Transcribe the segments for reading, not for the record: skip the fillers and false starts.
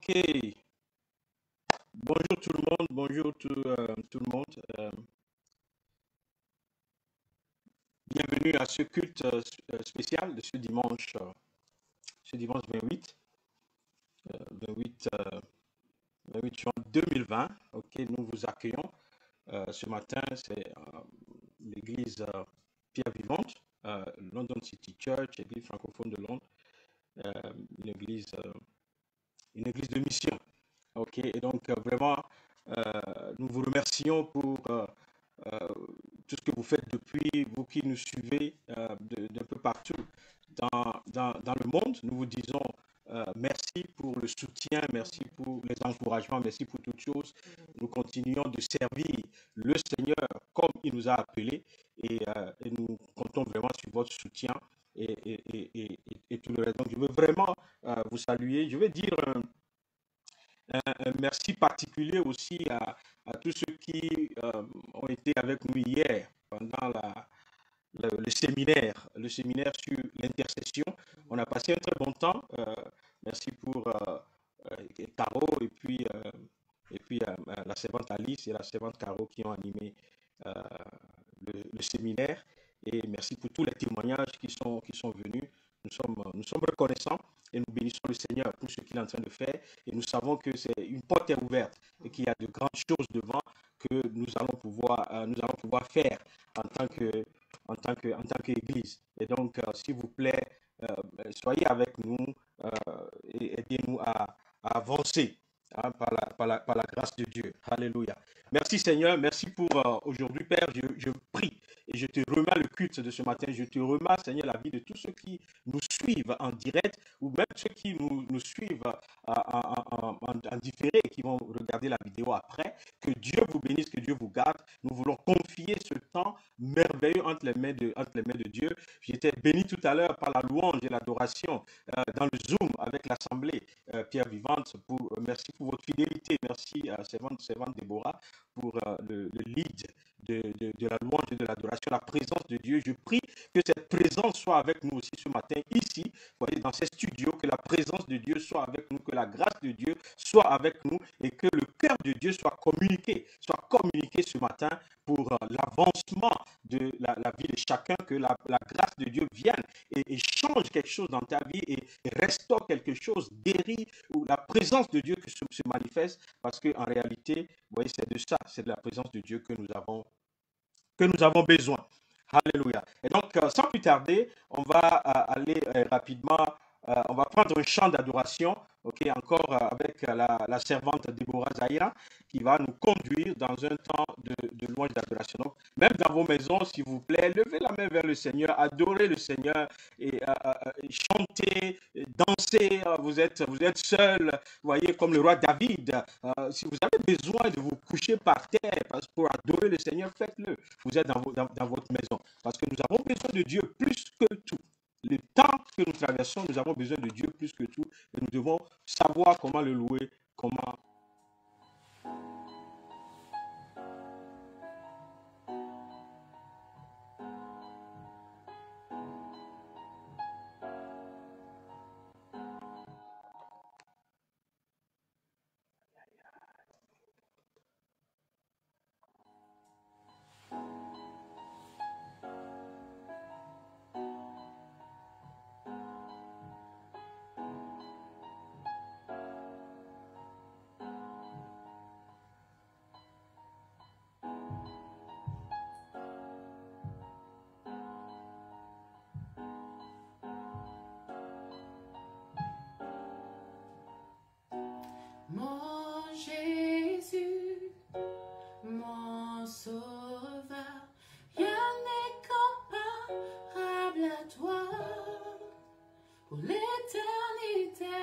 Ok, bonjour tout le monde, bonjour tout le monde. Bienvenue à ce culte spécial de ce dimanche 28, 28, 28 juin 2020. Ok, nous vous accueillons ce matin, c'est l'église Pierre Vivante, London City Church, église francophone de Londres, euh, une église, euh, une église de mission. Ok, et donc vraiment, nous vous remercions pour euh, tout ce que vous faites depuis, vous qui nous suivez d'un peu partout dans le monde. Nous vous disons merci pour le soutien, merci pour les encouragements, merci pour toutes choses. Nous continuons de servir le Seigneur comme il nous a appelés et nous comptons vraiment sur votre soutien et tout le reste. Donc, je veux vraiment vous saluer. Je veux dire un merci particulier aussi à tous ceux qui ont été avec nous hier pendant le séminaire sur l'intercession. On a passé un très bon temps. Merci pour Caro et puis la servante Alice et la servante Caro qui ont animé euh, le séminaire. Et merci pour tous les témoignages qui sont venus. Nous sommes reconnaissants et nous bénissons le Seigneur pour ce qu'il est en train de faire. Et nous savons que c'est une porte est ouverte et qu'il y a de grandes choses devant que nous allons pouvoir faire en tant qu'Église. Et donc, s'il vous plaît, soyez avec nous et aidez-nous à avancer hein, par la grâce de Dieu. Alléluia. Merci Seigneur, merci pour aujourd'hui Père. Je prie et je te remets le culte de ce matin. Je te remets Seigneur la vie de tous ceux qui nous suivent en direct ou même ceux qui nous suivent en différé et qui vont regarder la vidéo après. Que Dieu vous bénisse, que Dieu vous garde. Nous voulons confier ce temps merveilleux entre les mains de Dieu. J'étais béni tout à l'heure par la louange et l'adoration dans le Zoom avec l'Assemblée Pierre Vivante. Merci pour votre fidélité. Merci à servante Déborah pour le lead de la louange et de l'adoration, la présence de Dieu. Je prie que cette présence soit avec nous aussi ce matin, ici, vous voyez, dans ces studios, que la présence de Dieu soit avec nous, que la grâce de Dieu soit avec nous et que le cœur de Dieu soit communiqué ce matin pour l'avancement de la vie de chacun, que la grâce de Dieu vienne et change quelque chose dans ta vie et restaure quelque chose, guérit, ou la présence de Dieu qui se manifeste, parce qu'en réalité, vous voyez, c'est de ça, c'est de la présence de Dieu que nous avons besoin. Alléluia. Et donc, sans plus tarder, on va aller rapidement, on va prendre un chant d'adoration, ok, encore avec la servante Déborah Zahira, qui va nous conduire dans un temps de louange d'adoration. Donc, même dans vos maisons, s'il vous plaît, levez la main vers le Seigneur, adorez le Seigneur et chantez, dansez. Vous êtes seul, vous voyez, comme le roi David. Si vous avez besoin de vous coucher par terre pour adorer le Seigneur, faites-le. Vous êtes dans votre maison. Parce que nous avons besoin de Dieu plus que tout. Le temps que nous traversons, nous avons besoin de Dieu plus que tout. Et nous devons savoir comment le louer, comment... Mon Jésus, mon Sauveur, rien n'est comparable à toi. Pour l'éternité,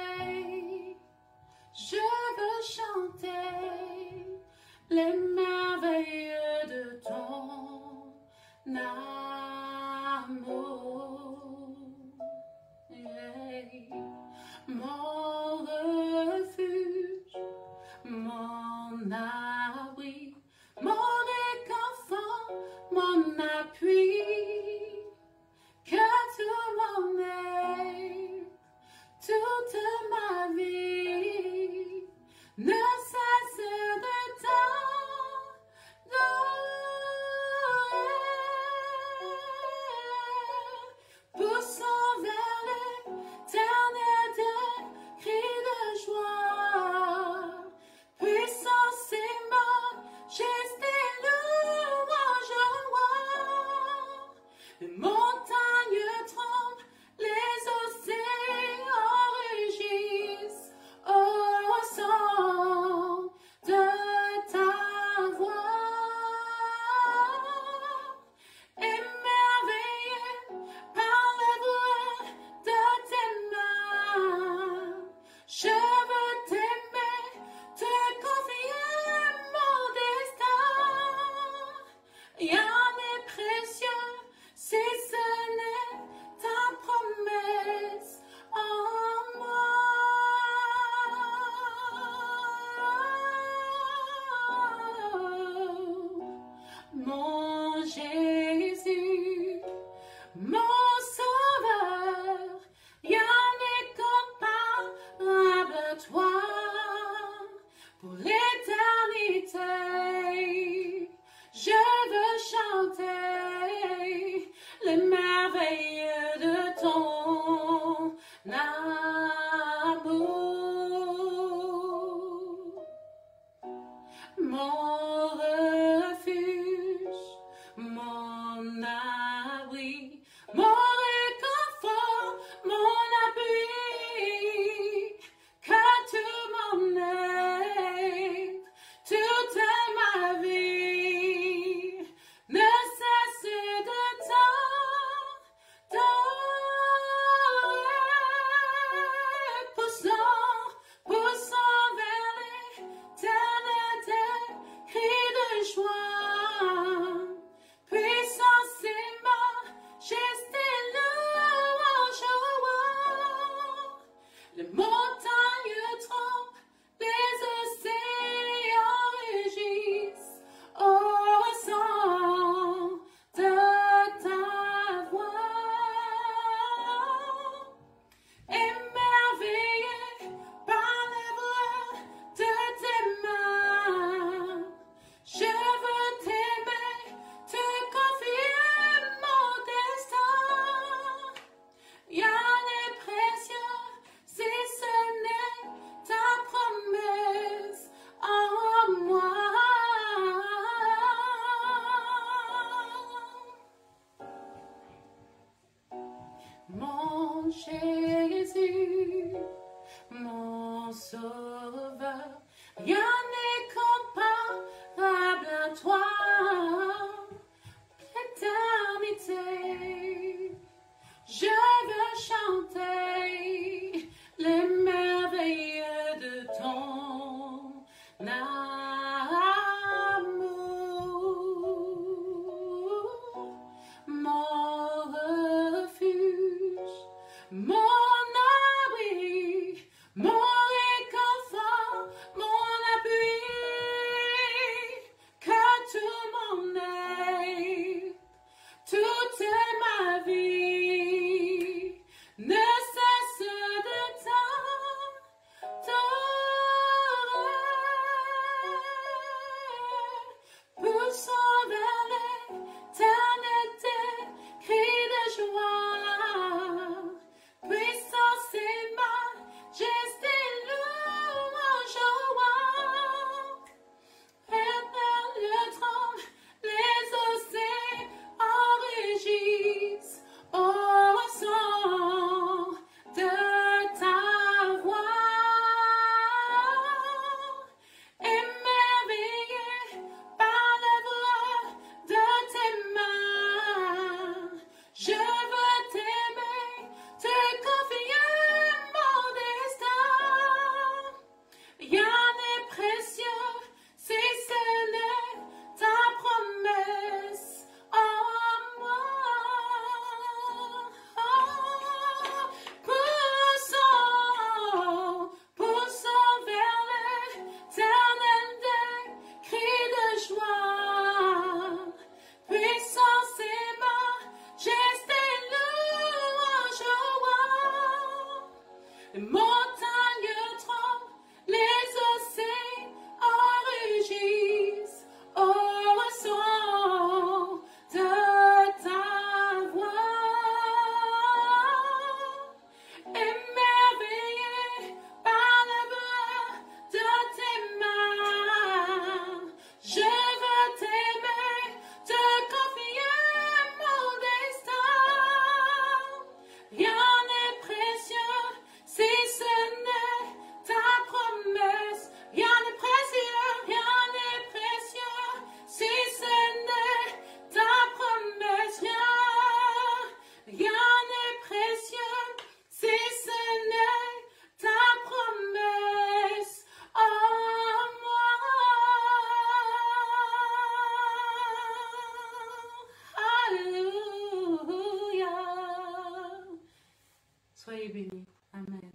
je veux chanter les merveilles de ton amour. Yeah. Mon refuge, mon abri, mon réconfort, mon appui, que tout m'emmène toute ma vie. amour, mon refuge, mon abri, mon réconfort, mon appui, que tu m'en aides toute ma vie, ne cesse de poussant vers l'éternité, cri de joie, puissance et majesté, louange au roi. Les montagnes tremblent, les océans rugissent au son de ta voix. Émerveillé par l'œuvre de tes mains, je veux t'aimer, te confier mon destin. Rien n'est précieux si ce n'est ta promesse en moi. Mon Jésus, mon Sauveur, rien n'est comparable à toi. L'éternité, je veux chanter les merveilles de ton amour, mon refuge, mon abri, mon réconfort, mon appui, que tu m'en aides toute ma vie, ne cesse de t'adorer, poussant vers l'éternité, cri de joie, puissance et majesté, louange au roi. Éternel tremble, les océans rugissent au son de ta voix. Émerveillé par l'œuvre de tes mains, je veux t'aimer, te confier mon destin. Rien n'est précieux si ce n'est ta promesse en moi. Poussant vers l'éternité, cri de joie, puissance et majesté, louange au roi. Les montagnes tremblent, les océans rugissent au son de ta voix. Émerveillé par l'œuvre de tes mains, je veux t'aimer, te confier mon destin. Rien n'est précieux si ce n'est ta promesse. Rien n'est précieux, rien n'est précieux si ce n'est ta promesse. Rien n'est précieux si ce n'est ta promesse en moi. Alléluia. Soyez bénis. Amen.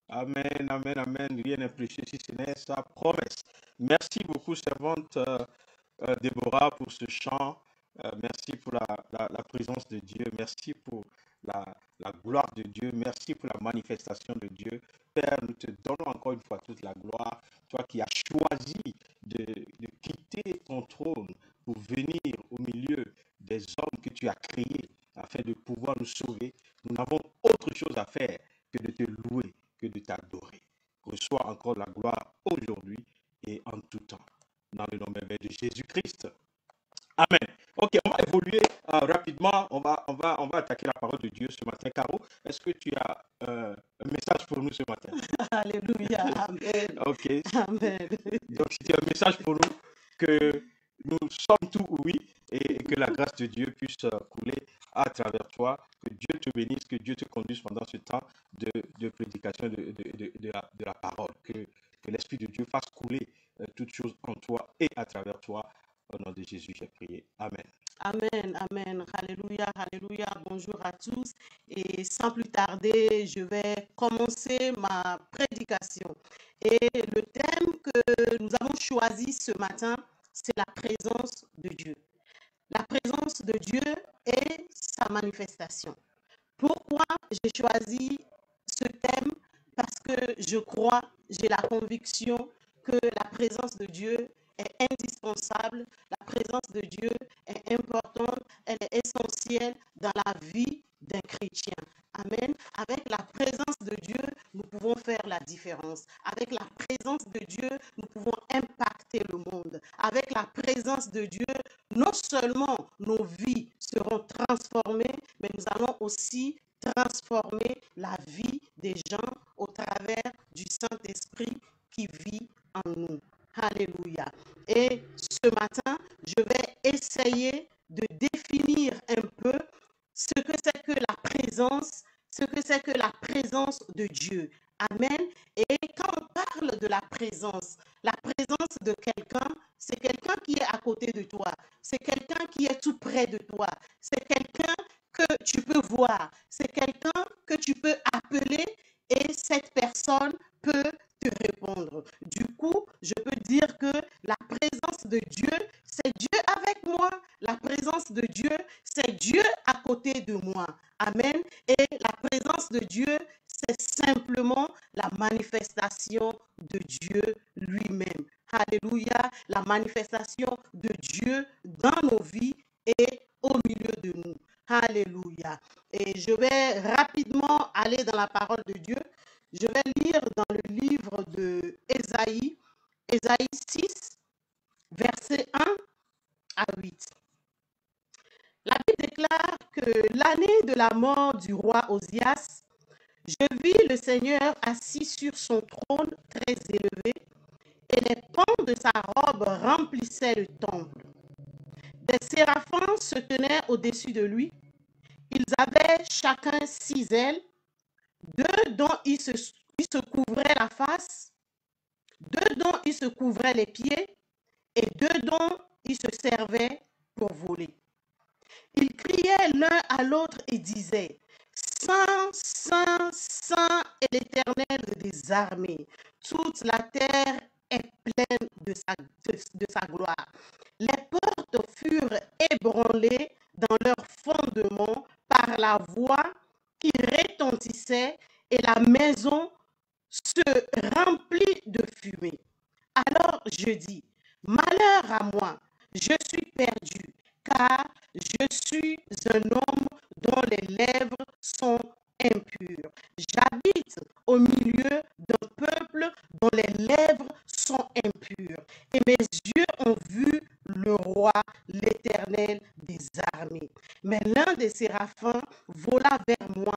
Amen, amen, amen. Rien n'est précieux si ce n'est sa promesse. Merci beaucoup, servante Déborah, pour ce chant. Merci pour la présence de Dieu. Merci pour la gloire de Dieu. Merci pour la manifestation de Dieu. Père, nous te donnons encore une fois toute la gloire. Toi qui as choisi de quitter ton trône pour venir au milieu des hommes que tu as créés afin de pouvoir nous sauver. Nous n'avons autre chose à faire que soit encore la gloire aujourd'hui et en tout temps. Dans le nom merveilleux de Jésus-Christ. Amen. Ok, on va évoluer rapidement. On va attaquer la parole de Dieu ce matin. Caro, est-ce que tu as un message pour nous ce matin? Alléluia. Amen. Ok. Amen. Donc, c'était un message pour nous que nous sommes tout oui et que la grâce de Dieu puisse couler à travers toi. Que Dieu te bénisse, que Dieu te conduise pendant ce temps de prédication de la parole. Que l'Esprit de Dieu fasse couler toutes choses en toi et à travers toi. Au nom de Jésus, j'ai prié. Amen. Amen, amen. Alléluia, alléluia. Bonjour à tous. Et sans plus tarder, je vais commencer ma prédication. Et le thème que nous avons choisi ce matin, c'est la présence de Dieu. La présence de Dieu et sa manifestation. Pourquoi j'ai choisi ce thème? Parce que je crois, j'ai la conviction que la présence de Dieu est indispensable, la présence de Dieu est importante, elle est essentielle dans la vie d'un chrétien. Amen. Avec la présence de Dieu, nous pouvons faire la différence. Avec la présence de Dieu, nous pouvons impacter le monde. Avec la présence de Dieu, non seulement nos vies seront transformées, mais nous allons aussi transformer la vie des gens au travers du Saint-Esprit qui vit en nous. Alléluia. Et ce matin, je vais essayer de définir un peu ce que c'est que la présence, de Dieu. Amen. Et quand on parle de la présence de quelqu'un, c'est quelqu'un qui est à côté de toi. C'est quelqu'un qui est tout près de toi. C'est quelqu'un que tu peux voir. C'est quelqu'un que tu peux appeler et cette personne peut te répondre. Du coup, je peux dire que la présence de Dieu, c'est Dieu avec moi. La présence de Dieu, c'est Dieu à côté de moi. Amen. Et la présence de Dieu, c'est simplement la manifestation de Dieu lui-même. Alléluia. La manifestation de Dieu dans nos vies et au milieu de nous. Alléluia. Et je vais rapidement aller dans la parole de Dieu. Je vais lire dans le livre de Ésaïe, Ésaïe 6, versets 1 à 8. La Bible déclare que l'année de la mort du roi Osias, je vis le Seigneur assis sur son trône très élevé, et les pans de sa robe remplissaient le temple. Des séraphins se tenaient au-dessus de lui. Ils avaient chacun 6 ailes, 2 dont ils se couvraient la face, 2 dont ils se couvraient les pieds, et 2 dont ils se servaient pour voler. Ils criaient l'un à l'autre et disaient, Saint, Saint, Saint est l'Éternel des armées. Toute la terre est pleine de sa gloire. Les portes furent ébranlées dans leur fondement par la voix qui retentissait et la maison se remplit de fumée. Alors je dis, malheur à moi, je suis perdu, car je suis un homme dont les lèvres sont impures. J'habite au milieu d'un peuple dont les lèvres sont impures. Et mes yeux ont vu le roi, l'Éternel des armées. Mais l'un des séraphins vola vers moi,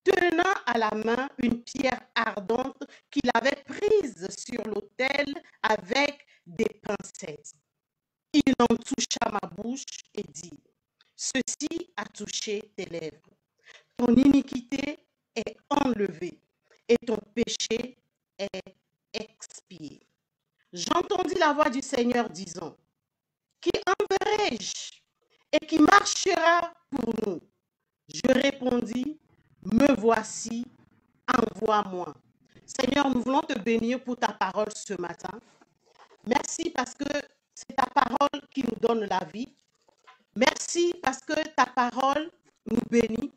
tenant à la main une pierre ardente qu'il avait prise sur l'autel avec des pincettes. Il en toucha ma bouche et dit, ceci a touché tes lèvres. Ton iniquité est enlevée et ton péché est expié. J'entendis la voix du Seigneur disant, qui enverrai-je et qui marchera pour nous? Je répondis, me voici, envoie-moi. Seigneur, nous voulons te bénir pour ta parole ce matin. Merci parce que c'est ta parole qui nous donne la vie. Merci parce que ta parole nous bénit.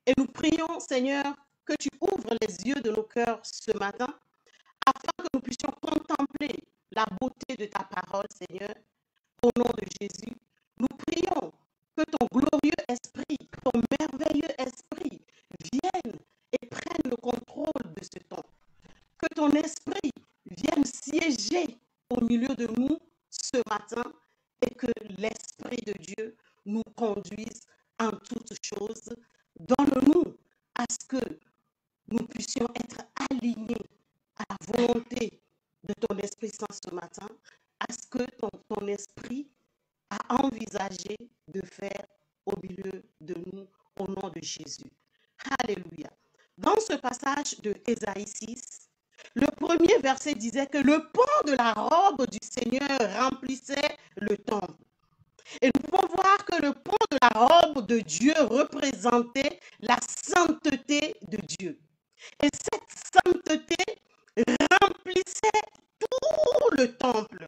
Et nous prions, Seigneur, que tu ouvres les yeux de nos cœurs ce matin, afin que nous puissions contempler la beauté de ta parole, Seigneur. Au nom de Jésus, nous prions que ton glorieux esprit, ton merveilleux esprit vienne et prenne le contrôle de ce temps. Que ton esprit milieu de nous ce matin et que l'Esprit de Dieu nous conduise en toutes choses. Donne-nous à ce que nous puissions être alignés à la volonté de ton Esprit Saint ce matin, à ce que ton Esprit a envisagé de faire au milieu de nous, au nom de Jésus. Alléluia. Dans ce passage de Ésaïe 6, le premier verset disait que le pan de la robe du Seigneur remplissait le temple. Et nous pouvons voir que le pan de la robe de Dieu représentait la sainteté de Dieu. Et cette sainteté remplissait tout le temple.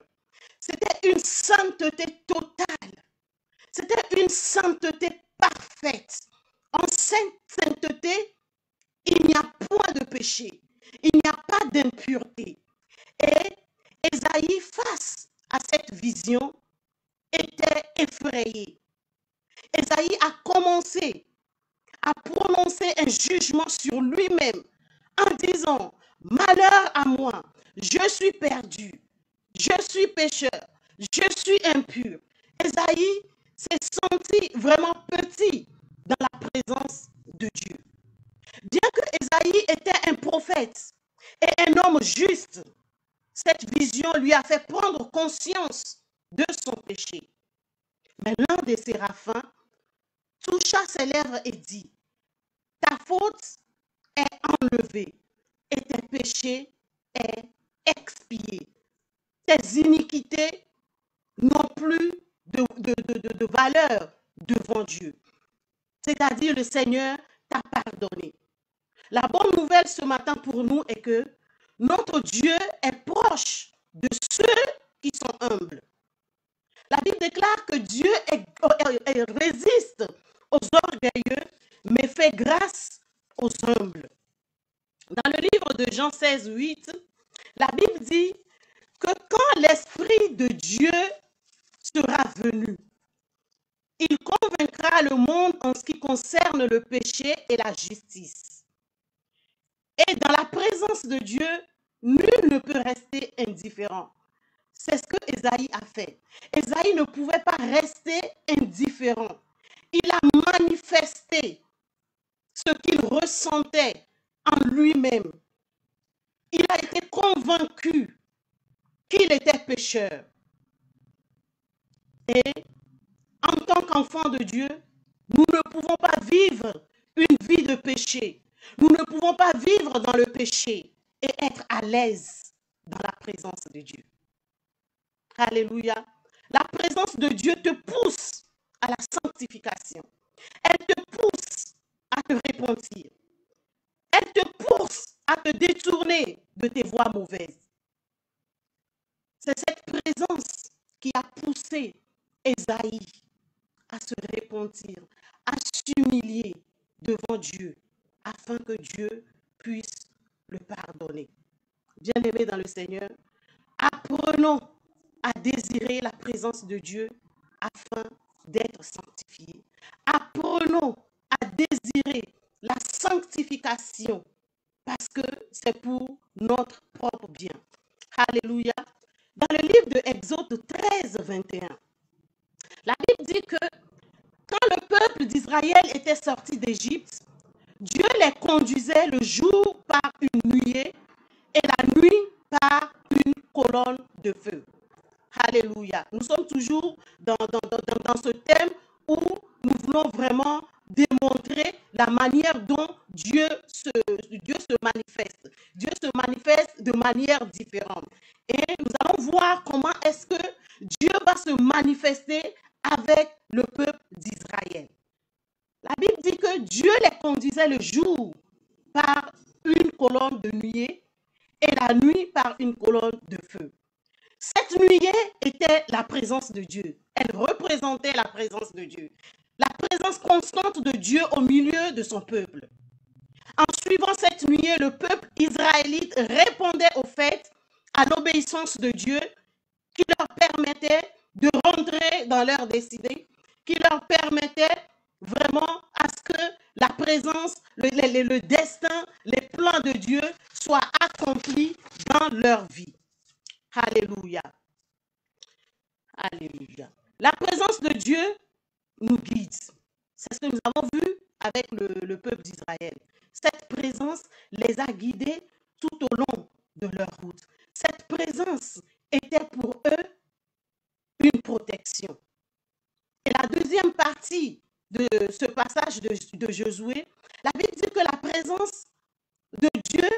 C'était une sainteté totale. C'était une sainteté parfaite. En cette sainteté, il n'y a point de péché. Il n'y a pas d'impureté. Et Ésaïe, face à cette vision, était effrayé. Ésaïe a commencé à prononcer un jugement sur lui-même en disant, malheur à moi, je suis perdu, je suis pécheur, je suis impur. Ésaïe s'est senti vraiment petit dans la présence de Dieu. Bien que Ésaïe était un prophète et un homme juste, cette vision lui a fait prendre conscience de son péché. Mais l'un des séraphins toucha ses lèvres et dit, ta faute est enlevée et tes péchés est expié. Tes iniquités n'ont plus de valeur devant Dieu. C'est-à-dire le Seigneur t'a pardonné. La bonne nouvelle ce matin pour nous est que notre Dieu est proche de ceux qui sont humbles. La Bible déclare que Dieu résiste aux orgueilleux, mais fait grâce aux humbles. Dans le livre de Jean 16, 8, la Bible dit que quand l'Esprit de Dieu sera venu, il convaincra le monde en ce qui concerne le péché et la justice. Et dans la présence de Dieu, nul ne peut rester indifférent. C'est ce que Ésaïe a fait. Ésaïe ne pouvait pas rester indifférent. Il a manifesté ce qu'il ressentait en lui-même. Il a été convaincu qu'il était pécheur. Et en tant qu'enfant de Dieu, nous ne pouvons pas vivre une vie de péché. Nous ne pouvons pas vivre dans le péché et être à l'aise dans la présence de Dieu. Alléluia. La présence de Dieu te pousse à la sanctification. Elle te pousse à te repentir. Elle te pousse à te détourner de tes voies mauvaises. C'est cette présence qui a poussé Ésaïe à se repentir, à s'humilier devant Dieu, afin que Dieu puisse le pardonner. Bien-aimés dans le Seigneur, apprenons à désirer la présence de Dieu afin d'être sanctifiés. Apprenons à désirer la sanctification parce que c'est pour notre propre bien. Alléluia. Dans le livre de Exode 13, 21, la Bible dit que quand le peuple d'Israël était sorti d'Égypte, Dieu les conduisait le jour par une nuée et la nuit par une colonne de feu. Alléluia. Nous sommes toujours dans ce thème où nous voulons vraiment démontrer la manière dont Dieu se manifeste. Dieu se manifeste de manière différente. Et nous allons voir comment est-ce que Dieu va se manifester avec le peuple d'Israël. La Bible dit que Dieu les conduisait le jour par une colonne de nuée et la nuit par une colonne de feu. Cette nuée était la présence de Dieu. Elle représentait la présence de Dieu. La présence constante de Dieu au milieu de son peuple. En suivant cette nuée, le peuple israélite répondait au fait à l'obéissance de Dieu qui leur permettait de rentrer dans leur destinée, qui leur permettait vraiment à ce que la présence, le destin, les plans de Dieu soient accomplis dans leur vie. Alléluia. présence les a guidés tout au long de leur route. Cette présence était pour eux une protection. Et la deuxième partie de ce passage de Josué, la Bible dit que la présence de Dieu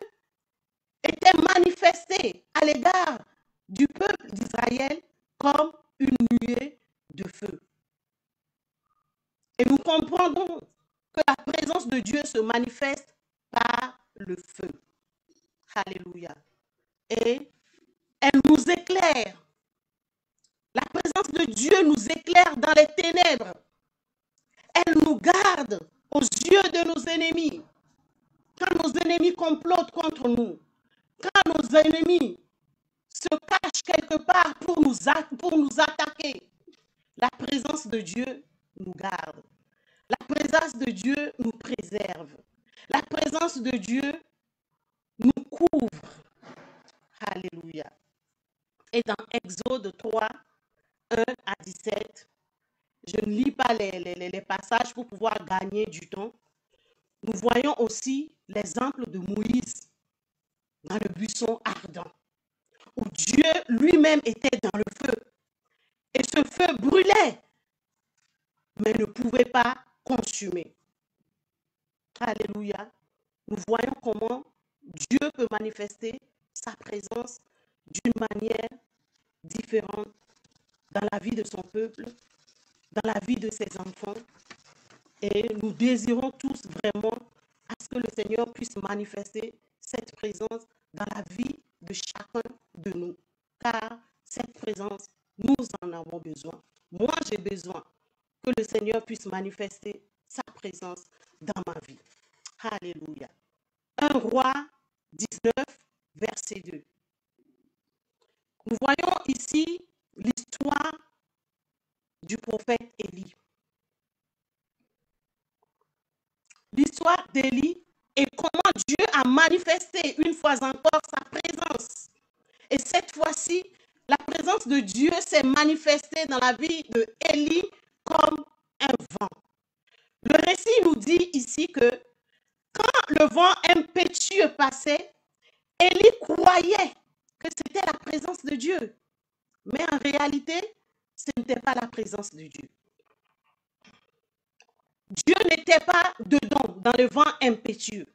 était manifestée à l'égard du peuple d'Israël comme une nuée de feu. Et nous comprenons que la présence de Dieu se manifeste par le feu. Alléluia. Et elle nous éclaire. La présence de Dieu nous éclaire dans les ténèbres. Elle nous garde aux yeux de nos ennemis. Quand nos ennemis complotent contre nous, quand nos ennemis se cachent quelque part pour nous attaquer, la présence de Dieu nous garde. La présence de Dieu nous préserve. La présence de Dieu nous couvre. Alléluia. Et dans Exode 3, 1 à 17, je ne lis pas les passages pour pouvoir gagner du temps. Nous voyons aussi l'exemple de Moïse dans le buisson ardent, où Dieu lui-même était dans le feu. Et ce feu brûlait, mais ne pouvait pas consumer. Alléluia. Nous voyons comment Dieu peut manifester sa présence d'une manière différente dans la vie de son peuple, dans la vie de ses enfants. Et nous désirons tous vraiment à ce que le Seigneur puisse manifester cette présence dans la vie de chacun de nous. Car cette présence, nous en avons besoin. Moi, j'ai besoin que le Seigneur puisse manifester sa présence dans ma vie. Alléluia. 1 Roi 19, verset 2. Nous voyons ici l'histoire du prophète Élie. L'histoire d'Élie et comment Dieu a manifesté une fois encore sa présence. Et cette fois-ci, la présence de Dieu s'est manifestée dans la vie d'Élie comme un vent. Le récit nous dit ici que quand le vent impétueux passait, Élie croyait que c'était la présence de Dieu. Mais en réalité, ce n'était pas la présence de Dieu. Dieu n'était pas dedans, dans le vent impétueux.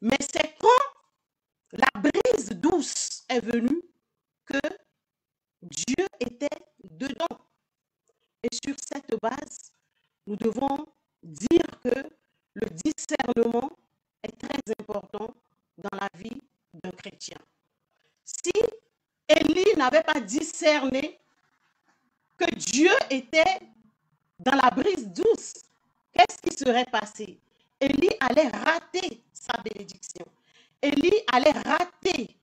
Mais c'est quand la brise douce est venue que Dieu était dedans. Et sur cette base, nous devons dire que le discernement est très important dans la vie d'un chrétien. Si Élie n'avait pas discerné que Dieu était dans la brise douce, qu'est-ce qui serait passé? Élie allait rater sa bénédiction. Élie allait rater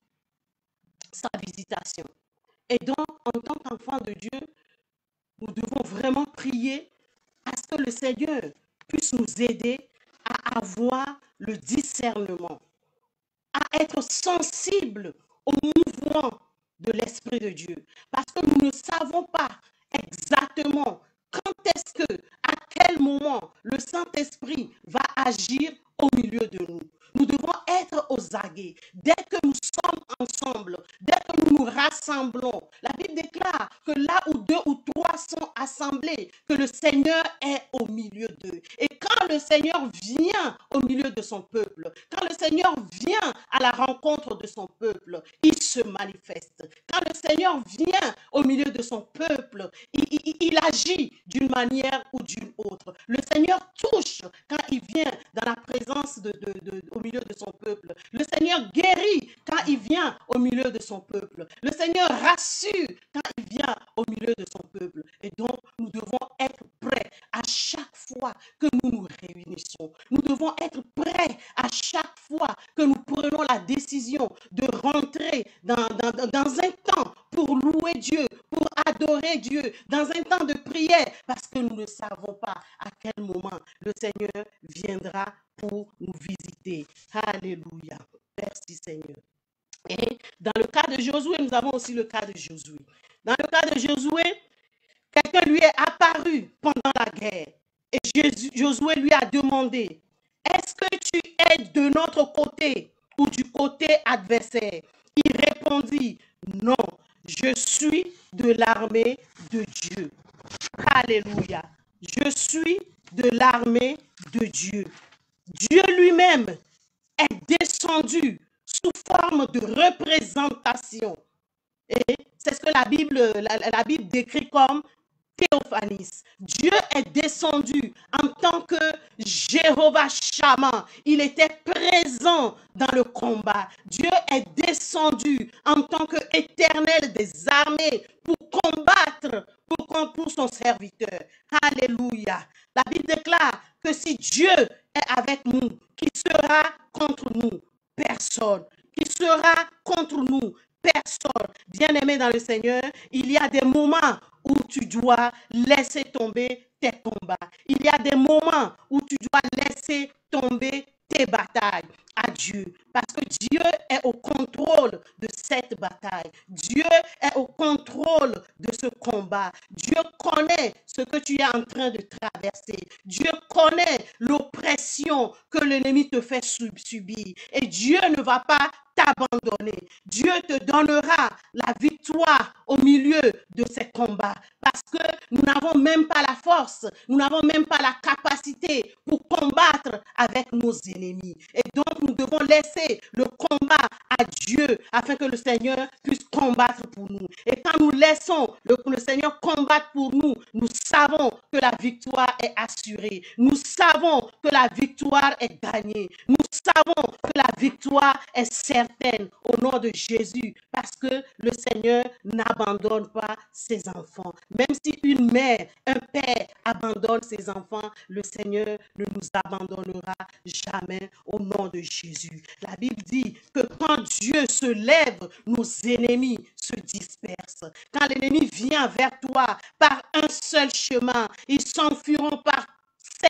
sa visitation. Et donc, en tant qu'enfant de Dieu, nous devons vraiment prier à ce que le Seigneur puisse nous aider à avoir le discernement, à être sensible au mouvement de l'Esprit de Dieu. Parce que nous ne savons pas exactement quand est-ce que, à quel moment le Saint-Esprit va agir au milieu de nous. Nous devons être aux aguets. Dès que nous sommes ensemble, dès que nous nous rassemblons, la Bible déclare que là où 2 ou 3 sont assemblés, que le Seigneur est au milieu d'eux. Et quand le Seigneur vient au milieu de son peuple, quand le Seigneur vient à la rencontre de son peuple, il se manifeste. Quand le Seigneur vient au milieu de son peuple, il agit d'une manière ou d'une autre. Le Seigneur touche quand il vient dans la présence au milieu de son peuple. Le Seigneur guérit quand il vient au milieu de son peuple. Le Seigneur rassure quand il vient au milieu de son peuple. Et donc, nous devons être prêts à chaque fois que nous nous réunissons. Nous devons être prêts à chaque fois que nous prenons la décision de rentrer dans un temps pour louer Dieu, pour adorer Dieu, dans un temps de prière, parce que nous ne savons pas à quel moment le Seigneur viendra pour nous visiter. Alléluia. Merci Seigneur. Et dans le cas de Josué, nous avons aussi le cas de Josué. Dans le cas de Josué, quelqu'un lui est apparu pendant la guerre. Et Josué lui a demandé, est-ce que tu es de notre côté ou du côté adversaire? Il répondit, non, je suis de l'armée de Dieu. Alléluia. Je suis de l'armée de Dieu. Dieu lui-même est descendu sous forme de représentation. Et c'est ce que la Bible décrit comme théophanie. Dieu est descendu en tant que Jéhovah Shammah. Il était présent dans le combat. Dieu est descendu en tant que Éternel des armées pour combattre pour son serviteur. Alléluia. La Bible déclare que si Dieu est avec nous, qui sera contre nous? Personne. Qui sera contre nous? Personne. Bien-aimé dans le Seigneur, il y a des moments où tu dois laisser tomber tes combats. Il y a des moments où tu dois laisser tomber tes batailles à Dieu. Parce que Dieu est au contrôle de cette bataille. Dieu est au contrôle de ce combat. Dieu connaît ce que tu es en train de traverser. Dieu connaît l'oppression que l'ennemi te fait subir. Et Dieu ne va pas t'abandonner. Dieu te donnera la victoire au milieu de ces combats. Parce que nous n'avons même pas la force, nous n'avons même pas la capacité pour combattre avec nos ennemis. Et donc nous devons laisser le combat à Dieu afin que le Seigneur puisse combattre pour nous. Et quand nous laissons le Seigneur combattre pour nous, nous savons que la victoire est assurée. Nous savons que la victoire est gagnée. Nous savons que la victoire est certaine au nom de Jésus parce que le Seigneur n'abandonne pas ses enfants. Même si une mère, un père abandonne ses enfants, le Seigneur ne nous abandonnera jamais au nom de Jésus. La Bible dit que quand Dieu se lève, nos ennemis se dispersent. Quand l'ennemi vient vers toi par un seul chemin, ils s'enfuiront par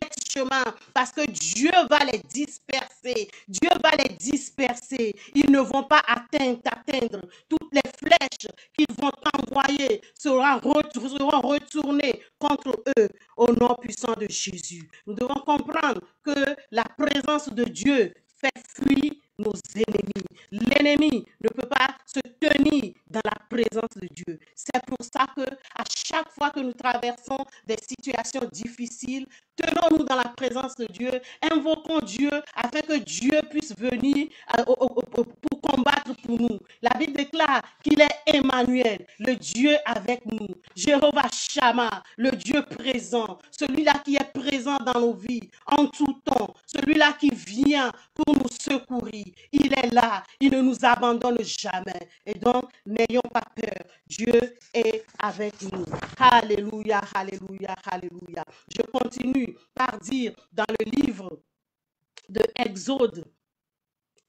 7 chemins parce que Dieu va les disperser. Dieu va les disperser. Ils ne vont pas atteindre toutes les flèches qu'ils vont envoyer seront retournées contre eux au nom puissant de Jésus. Nous devons comprendre que la présence de Dieu fait fuir nos ennemis. L'ennemi ne peut pas se tenir dans la présence de Dieu. C'est pour ça que à chaque fois que nous traversons des situations difficiles, tenons-nous dans la présence de Dieu, invoquons Dieu afin que Dieu puisse venir pour combattre pour nous. La Bible déclare qu'il est Emmanuel, le Dieu avec nous. Jéhovah Shammah, le Dieu présent, celui-là qui est présent dans nos vies en tout temps, celui-là qui vient pour nous secourir. Il est là, il ne nous abandonne jamais. Et donc, n'ayons pas peur. Dieu est avec nous. Alléluia, alléluia, alléluia. Je continue par dire dans le livre de Exode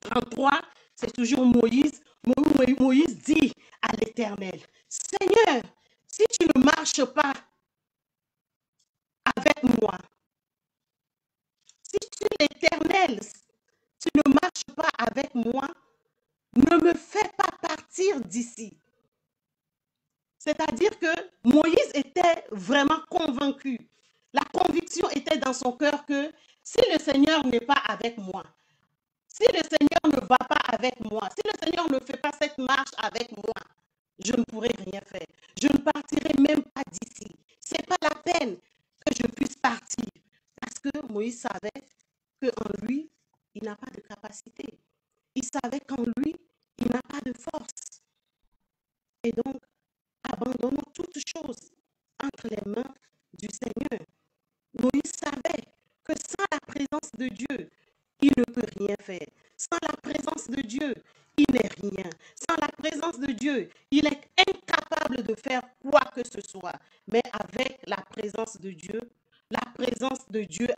33, c'est toujours Moïse. Moïse dit à l'Éternel, Seigneur, si tu ne marches pas avec moi, si tu l'Éternel, tu ne marches pas avec moi, ne me fais pas partir d'ici. C'est-à-dire que Moïse était vraiment convaincu. La conviction était dans son cœur que si le Seigneur n'est pas avec moi, si le Seigneur ne va pas avec moi, si le Seigneur ne fait pas cette marche avec moi, je ne pourrai rien faire. Je ne partirai même pas d'ici. Ce n'est pas la peine que je puisse partir. Parce que Moïse savait qu'en lui, il n'a pas de capacité. Il savait qu'en lui, il n'a pas de force. Et donc, abandonnons toutes choses entre les mains du Seigneur. Moïse savait que sans la présence de Dieu, il ne peut rien faire. Sans la présence de Dieu, il n'est rien. Sans la présence de Dieu, il est incapable de faire quoi que ce soit. Mais avec la présence de Dieu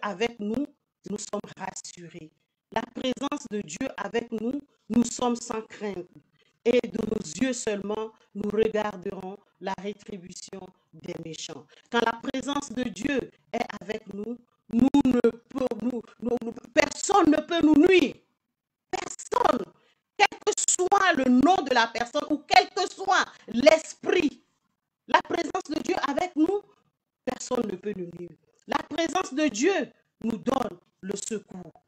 avec nous, nous sommes rassurés. La présence de Dieu avec nous, nous sommes sans crainte. Et de nos yeux seulement, nous regarderons la rétribution des méchants. Quand la présence de Dieu est avec nous, personne ne peut nous nuire. Personne. Quel que soit le nom de la personne ou quel que soit l'esprit, la présence de Dieu avec nous, personne ne peut nous nuire. La présence de Dieu nous donne le secours.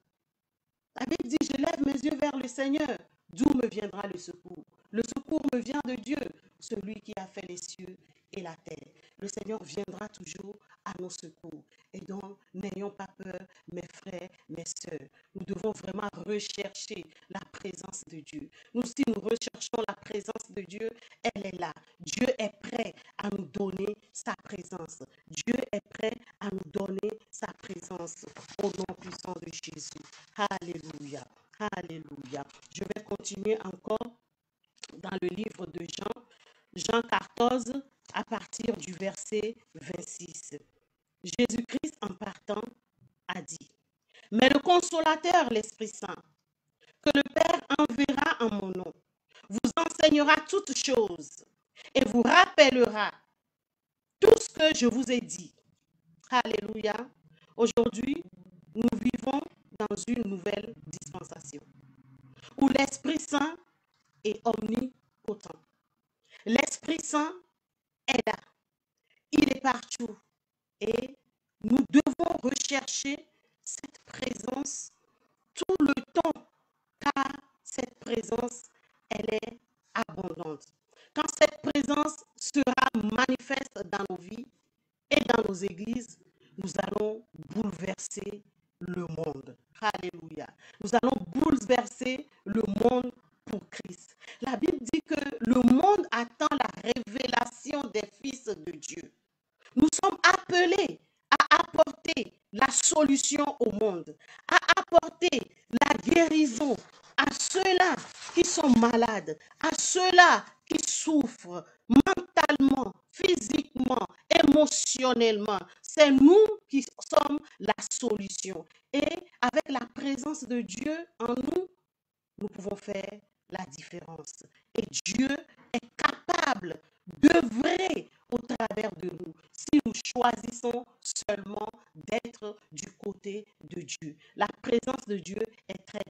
La Bible dit, je lève mes yeux vers le Seigneur. D'où me viendra le secours? Le secours me vient de Dieu, celui qui a fait les cieux et la terre. Le Seigneur viendra toujours à nos secours. Et donc, n'ayons pas peur, mes frères, mes sœurs. Nous devons vraiment rechercher la présence de Dieu. Nous, si nous recherchons la présence de Dieu, elle est là. Dieu est prêt à nous donner sa présence. Dieu est prêt à nous donner sa présence au nom puissant de Jésus. Alléluia. Alléluia. Je vais continuer encore dans le livre de Jean, Jean 14, à partir du verset 26. Jésus-Christ, en partant, a dit, « Mais le consolateur, l'Esprit Saint, que le Père enverra en mon nom, vous enseignera toutes choses et vous rappellera tout ce que je vous ai dit. » Alléluia. Aujourd'hui, nous vivons dans une nouvelle dispensation où l'Esprit Saint est omnipotent. L'Esprit Saint est là. Il est partout. Et nous devons rechercher cette présence tout le temps, car cette présence, elle est abondante. Quand cette présence sera manifeste dans nos vies et dans nos églises, nous allons bouleverser le monde. Alléluia. Nous allons bouleverser le monde pour Christ. La Bible dit que le monde attend la révélation des fils de Dieu. Nous sommes appelés à apporter la solution au monde, à apporter la guérison à ceux-là qui sont malades, à ceux-là qui souffrent mentalement, physiquement, émotionnellement. C'est nous qui sommes la solution. Et avec la présence de Dieu en nous, nous pouvons faire la différence. Et Dieu est capable d'œuvrer au travers de nous si nous choisissons seulement d'être du côté de Dieu. La présence de Dieu est très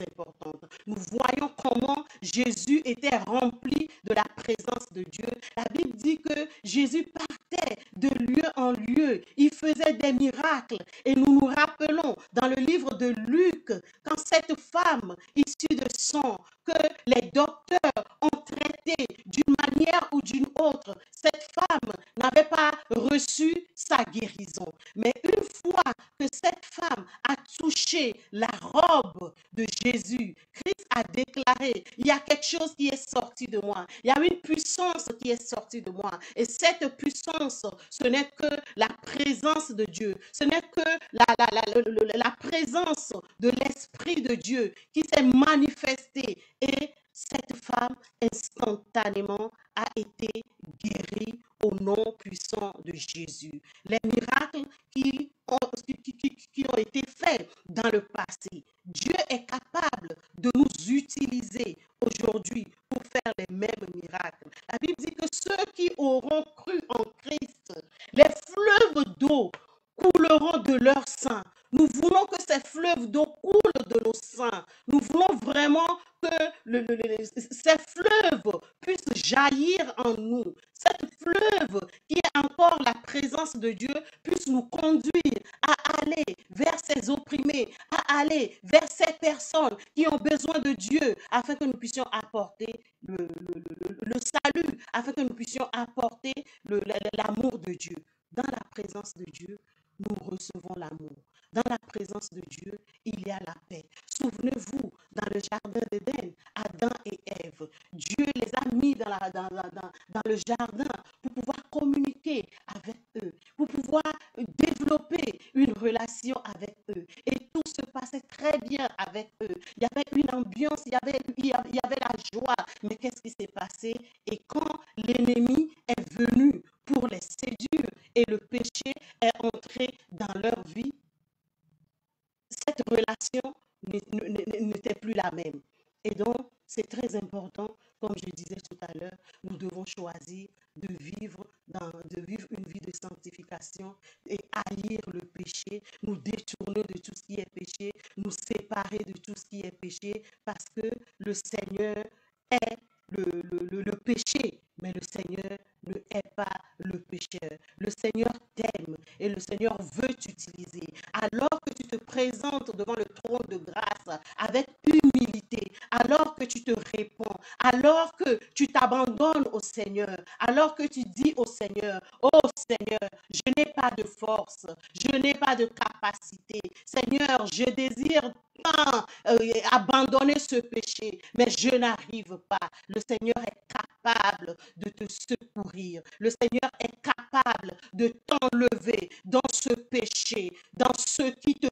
importante. Nous voyons comment Jésus était rempli de la présence de Dieu. La Bible dit que Jésus partait de lieu en lieu. Il faisait des miracles. Et nous nous rappelons dans le livre de Luc, quand cette femme issue de sang que les docteurs ont traité d'une manière ou d'une autre, cette femme n'avait pas reçu sa guérison. Mais une fois que cette femme a touché la robe de Jésus, Christ a déclaré, il y a quelque chose qui est sorti de moi. Il y a une puissance qui est sortie de moi. Et cette puissance, ce n'est que la présence de Dieu. Ce n'est que la présence de l'Esprit de Dieu qui s'est manifestée. Et cette femme, instantanément, a été guérie au nom puissant de Jésus. Les miracles qui ont été faits dans le passé, Dieu est capable de nous utiliser aujourd'hui pour faire les mêmes miracles. La Bible dit que ceux qui auront cru en Christ, les fleuves d'eau couleront de leur sang. Nous voulons que ces fleuves d'eau coulent de nos sangs. Nous voulons vraiment que ces fleuves puissent jaillir en nous. Cette fleuve qui est encore la présence de Dieu puisse nous conduire à aller vers ces opprimés, à aller vers ces personnes qui ont besoin de Dieu afin que nous puissions apporter le salut, afin que nous puissions apporter l'amour de Dieu. Dans la présence de Dieu, nous recevons l'amour. Dans la présence de Dieu, il y a la paix. Souvenez-vous, dans le jardin d'Éden, Adam et Ève, Dieu les a mis dans le jardin pour pouvoir communiquer avec eux, pour pouvoir développer une relation avec eux. Et tout se passait très bien avec eux. Il y avait une ambiance, il y avait la joie. Mais qu'est-ce qui s'est passé? Et quand l'ennemi est venu pour les séduire et le péché est entré dans leur vie, cette relation n'était plus la même. Et donc, c'est très important, comme je disais tout à l'heure, nous devons choisir de vivre une vie de sanctification et haïr le péché, nous détourner de tout ce qui est péché, nous séparer de tout ce qui est péché, parce que le Seigneur est le péché, mais le Seigneur ne est pas le pécheur. Le Seigneur t'aime et le Seigneur veut t'utiliser. Alors que tu te présentes devant le trône de grâce que tu te réponds, alors que tu t'abandonnes au Seigneur, alors que tu dis au Seigneur, oh Seigneur, je n'ai pas de force, je n'ai pas de capacité. Seigneur, je désire tant abandonner ce péché, mais je n'arrive pas. Le Seigneur est capable de te secourir. Le Seigneur est capable de t'enlever dans ce péché, dans ce qui te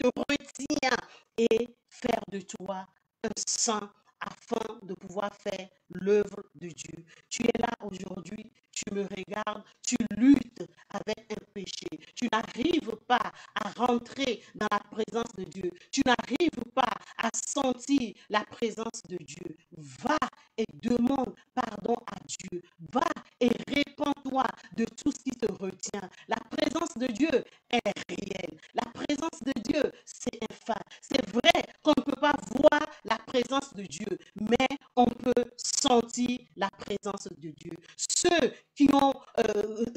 retient et faire de toi un saint afin de pouvoir faire l'œuvre de Dieu. Tu es là aujourd'hui, tu me regardes, tu luttes avec un péché. Tu n'arrives pas à rentrer dans la présence de Dieu. Tu n'arrives pas à sentir la présence de Dieu. Va et demande pardon à Dieu. Va et répands-toi de tout ce qui te retient. La présence de Dieu est réelle. La présence de Dieu, c'est infâme. C'est vrai qu'on ne peut pas voir la présence de Dieu, mais on peut sentir la présence de Dieu. Ceux qui ont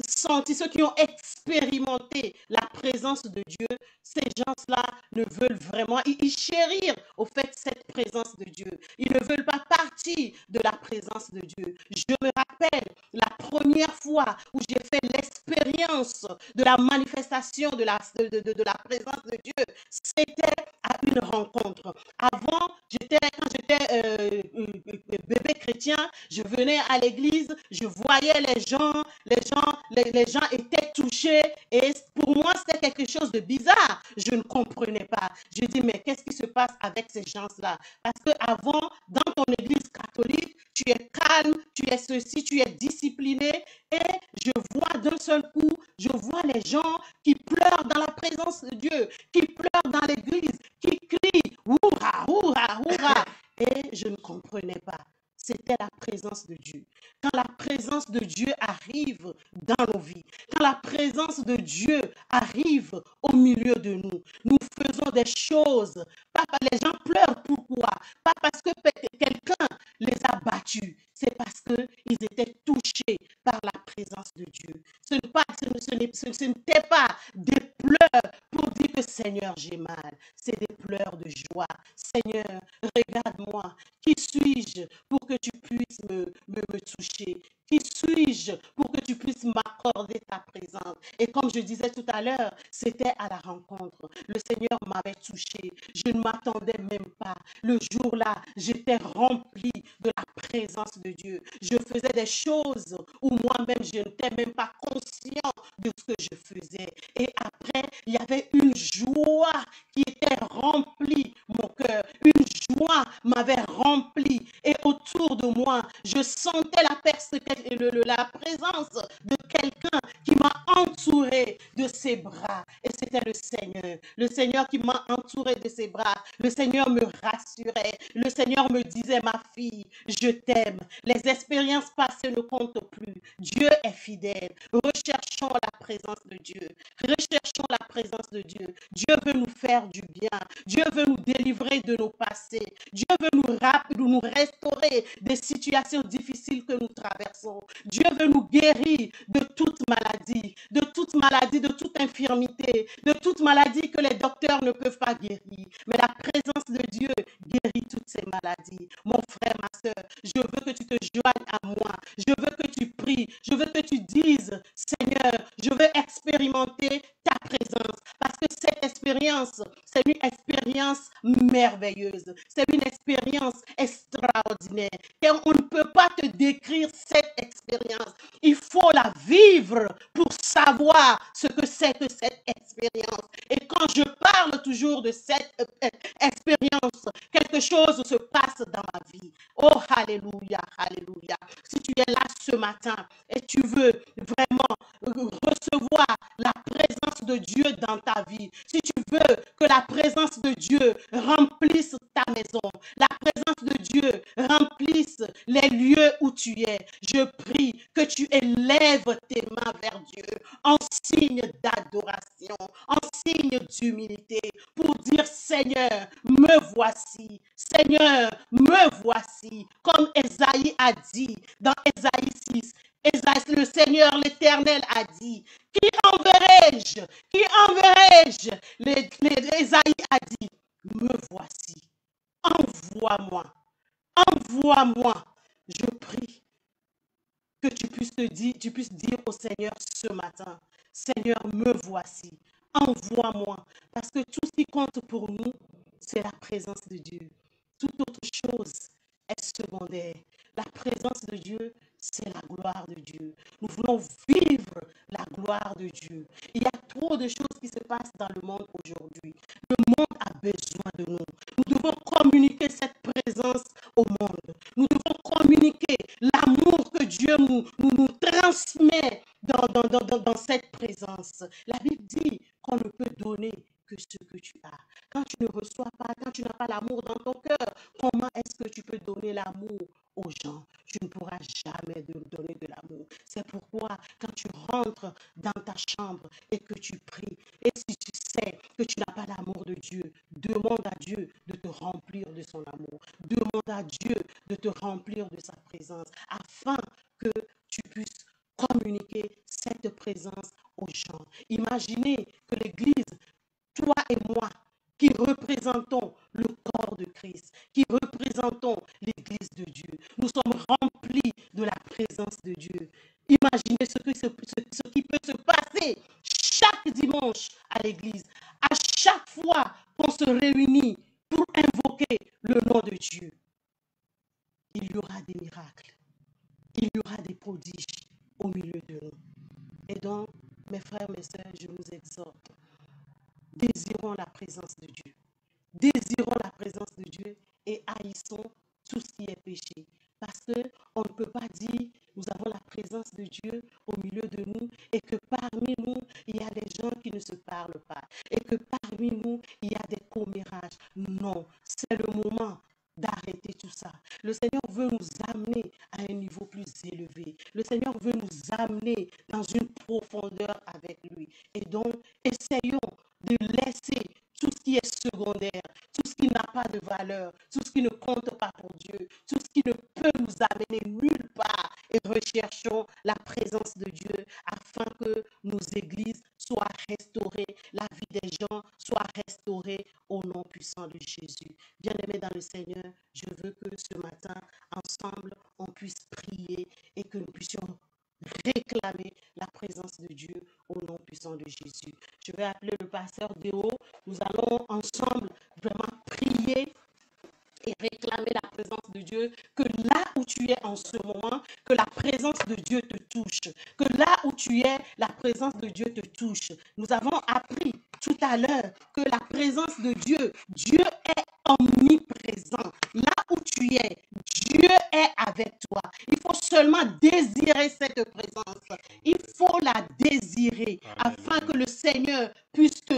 senti, ceux qui ont expérimenté la présence de Dieu, ces gens-là ne veulent vraiment, ils chérissent au fait cette présence de Dieu. Ils ne veulent pas partir de la présence de Dieu. Je me rappelle la première fois où j'ai fait l'expérience de la manifestation de la présence de Dieu, c'était à une rencontre. Avant, quand j'étais bébé chrétien, je venais à l'église, je voyais les gens étaient touchés et pour moi, c'était quelque chose de bizarre. Je ne comprenais pas. Je dis, mais qu'est-ce qui se passe avec ces gens-là? Parce qu'avant, dans ton église catholique, tu es calme, tu es ceci, tu es discipliné et je vois d'un seul coup, je vois les gens qui pleurent dans la présence de Dieu, qui pleurent dans l'église, qui crient, hurrah, hurrah, hurrah. Et je ne comprenais pas. C'était la présence de Dieu. Quand la présence de Dieu arrive dans nos vies, quand la présence de Dieu arrive au milieu de nous, nous faisons des choses. Les gens pleurent, pourquoi? Pas parce que quelqu'un les a battus, c'est parce qu'ils étaient touchés par la présence de Dieu. Ce n'était pas des pleurs pour dire que Seigneur, j'ai mal. C'est des pleurs de joie. Seigneur, regarde-moi. Qui suis-je pour que tu puisses me toucher? Qui suis-je pour que tu puisses m'accorder ta présence? Et comme je disais tout à l'heure, c'était à la rencontre. Le Seigneur m'avait touché. Je ne m'attendais même pas. Le jour-là, j'étais rempli de la présence de Dieu. Je faisais des choses où moi-même, je n'étais même pas conscient de ce que je faisais. Et après, il y avait une joie qui était remplie mon cœur. Une joie m'avait rempli. Et autour de moi, je sentais la présence de quelqu'un qui m'a entouré de ses bras. Et c'était le Seigneur. Le Seigneur qui m'a entouré de ses bras. Le Seigneur me rassurait. Le Seigneur me disait, ma fille, je t'aime. Les expériences passées ne comptent plus. Dieu est fidèle. Recherchons la présence de Dieu. Recherchons la présence de Dieu. Dieu veut nous faire du bien. Dieu veut nous délivrer de nos passés. Dieu veut nous restaurer des situations difficiles que nous traversons. Dieu veut nous guérir de toute maladie, de toute infirmité, de toute maladie que les docteurs ne peuvent pas guérir. Mais la présence de Dieu guérit toutes ces maladies. Mon frère, ma soeur, je veux que tu te joignes à moi. Je veux que tu pries. Je veux que tu dises, Seigneur, je veux expérimenter ta présence. Parce que cette expérience, c'est une expérience merveilleuse. C'est une expérience extraordinaire. Et on ne peut pas te décrire cette expérience. Il faut la vivre pour savoir ce que c'est que cette expérience. Et quand je parle toujours de cette expérience, quelque chose se passe dans ma vie. Oh, alléluia, alléluia. Si tu es là ce matin et tu veux vraiment recevoir la présence de Dieu dans ta vie, si tu veux que la présence de Dieu remplisse ta maison, la présence de Dieu remplisse les lieux où tu es, je prie que tu élèves tes mains vers Dieu en signe d'adoration, en signe d'humilité pour dire, Seigneur, me voici. Seigneur, me voici. Comme Ésaïe a dit dans Ésaïe 6, le Seigneur l'Éternel a dit, qui enverrai-je? Qui enverrai-je? Ésaïe a dit, me voici. Envoie-moi. Envoie-moi. Je prie que tu puisses dire au Seigneur ce matin, Seigneur, me voici. Envoie-moi. Parce que tout ce qui compte pour nous, c'est la présence de Dieu. Toute autre chose est secondaire. La présence de Dieu, c'est la gloire de Dieu. Nous voulons vivre la gloire de Dieu. Il y a trop de choses qui se passent dans le monde aujourd'hui. Le monde a besoin de nous. Nous devons communiquer cette présence au monde. Nous devons communiquer l'amour que Dieu nous transmet dans cette présence. La Bible dit qu'on ne peut donner que ce que tu as. Quand tu ne reçois pas, quand tu n'as pas l'amour dans ton cœur, comment est-ce que tu peux donner l'amour aux gens? Tu ne pourras jamais donner de l'amour. C'est pourquoi quand tu rentres dans ta chambre et que tu pries, et si tu sais que tu n'as pas l'amour de Dieu, demande à Dieu de te remplir de son amour. Demande à Dieu de te remplir de sa présence afin que tu puisses communiquer cette présence aux gens. Imaginez que l'Église, toi et moi, qui représentons le corps de Christ, qui représentons l'Église de Dieu, nous sommes remplis de la présence de Dieu. Imaginez ce qui peut se passer chaque dimanche à l'Église, à chaque fois qu'on se réunit pour invoquer le nom de Dieu. Il y aura des miracles, il y aura des prodiges au milieu de nous. Et donc, mes frères, mes sœurs, je vous exhorte, désirons la présence de Dieu. Désirons la présence de Dieu et haïssons tout ce qui est péché. Parce qu'on ne peut pas dire, nous avons la présence de Dieu au milieu de nous et que parmi nous, il y a des gens qui ne se parlent pas. Et que parmi nous, il y a des commérages. Non, c'est le moment d'arrêter tout ça. Le Seigneur veut nous amener à un niveau plus élevé. Le Seigneur veut nous amener dans une profondeur avec lui. Et donc, essayons de laisser tout ce qui est secondaire, tout ce qui n'a pas de valeur, tout ce qui ne compte pas pour Dieu, tout ce qui ne peut nous amener nulle part, et recherchons la présence de Dieu afin que nos églises soient restaurées, la vie des gens soit restaurée au nom puissant de Jésus. Bien-aimés dans le Seigneur, je veux que ce matin, ensemble, on puisse prier et que nous puissions réclamer la présence de Dieu au nom puissant de Jésus. Je vais appeler le pasteur Déo. Nous allons ensemble vraiment prier et réclamer la présence de Dieu, que là où tu es en ce moment, que la présence de Dieu te touche, que là où tu es, la présence de Dieu te touche. Nous avons appris tout à l'heure que la présence de Dieu, Dieu est omniprésent. Là où tu es, Dieu est avec toi. Il faut seulement désirer cette présence. Il faut la désirer afin que le Seigneur puisse te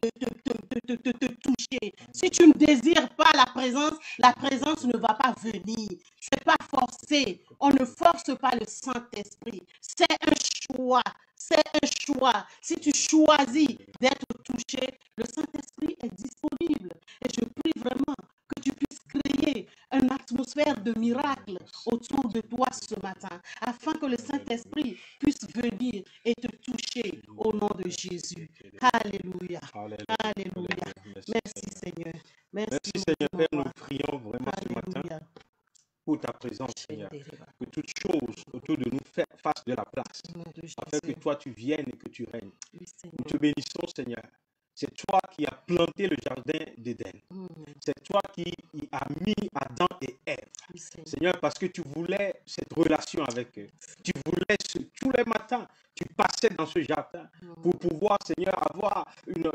toucher. Si tu ne désires pas la présence ne va pas venir. C'est pas forcé. On ne force pas le Saint-Esprit. C'est un choix. C'est un choix. Si tu choisis d'être touché, le Saint-Esprit est disponible. Et je prie vraiment que tu puisses créer une atmosphère de miracle autour de toi ce matin, afin que le Saint-Esprit puisse venir et te toucher au nom de Jésus. Alléluia. Alléluia. Merci Seigneur. Merci Seigneur. Père, nous prions vraiment ce matin pour ta présence, Seigneur. Que toute chose autour de nous fasse de la place, afin que toi tu viennes et que tu règnes. Nous te bénissons, Seigneur. C'est toi qui as planté le jardin d'Éden. C'est toi qui as mis Adam et Ève. Seigneur, parce que tu voulais cette relation avec eux. Tu voulais tous les matins, tu passais dans ce jardin pour pouvoir, Seigneur, avoir une